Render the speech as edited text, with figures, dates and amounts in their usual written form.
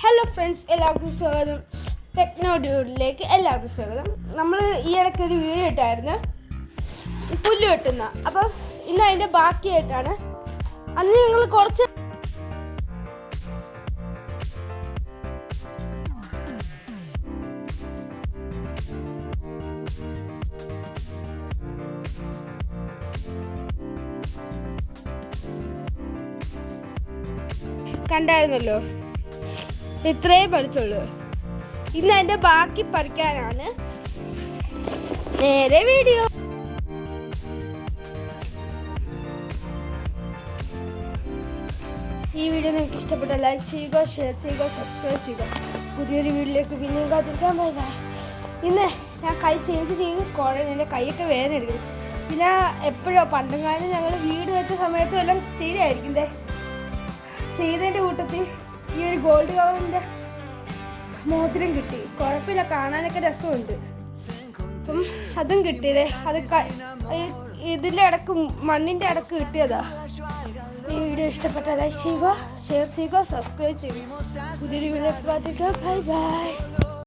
Hello friends, എല്ലാവർക്കും സ്വാഗതം. Techno ഡ്യൂഡിലേക്ക് എല്ലാവർക്കും സ്വാഗതം. നമ്മൾ ഈ ഇടയ്ക്ക് ഒരു വീഡിയോ ഇട്ടായിരുന്നു പുല്ല് വെട്ടുന്ന. അപ്പം ഇന്ന് അതിൻ്റെ ബാക്കിയായിട്ടാണ്. അന്ന് ഞങ്ങൾ കുറച്ച് കണ്ടായിരുന്നല്ലോ, ഇത്രേ പഠിച്ചുള്ളൂ. ഇന്ന് അതിൻ്റെ ബാക്കി പഠിക്കാനാണ് നേരെ വീഡിയോ. ഈ വീഡിയോ നിങ്ങൾക്ക് ഇഷ്ടപ്പെട്ട ലൈക്ക് ചെയ്യുക, ഷെയർ ചെയ്യുക, സബ്സ്ക്രൈബ് ചെയ്യുക. പുതിയൊരു വീഡിയോയിലേക്ക് പിന്നെയും കാത്തിരിക്കാൻ. Bye bye. ഇന്ന് ഞാൻ കൈ ചെയ്ത് കുറെ എൻ്റെ കൈയൊക്കെ വേദന എടുക്കുന്നു. പിന്നെ എപ്പോഴോ പണ്ടും കാലം ഞങ്ങൾ വീട് വെച്ച സമയത്തും എല്ലാം ചെയ്തായിരിക്കും. ചെയ്തതിൻ്റെ കൂട്ടത്തിൽ ഈ ഒരു ഗോൾഡ് കവറിൻ്റെ മോതിരം കിട്ടി. കുഴപ്പമില്ല, കാണാനൊക്കെ രസമുണ്ട്. അപ്പം അതും കിട്ടിയതേ, അത് ഇതിൻ്റെ ഇടക്ക് മണ്ണിൻ്റെ ഇടക്ക് കിട്ടിയതാ. ഈ വീഡിയോ ഇഷ്ടപ്പെട്ടാൽ ലൈക്ക് ചെയ്യുക, ഷെയർ ചെയ്യുക, സബ്സ്ക്രൈബ് ചെയ്യുക. പുതിയൊരു വീഡിയോ കാത്തിരിക്കുക. Bye bye.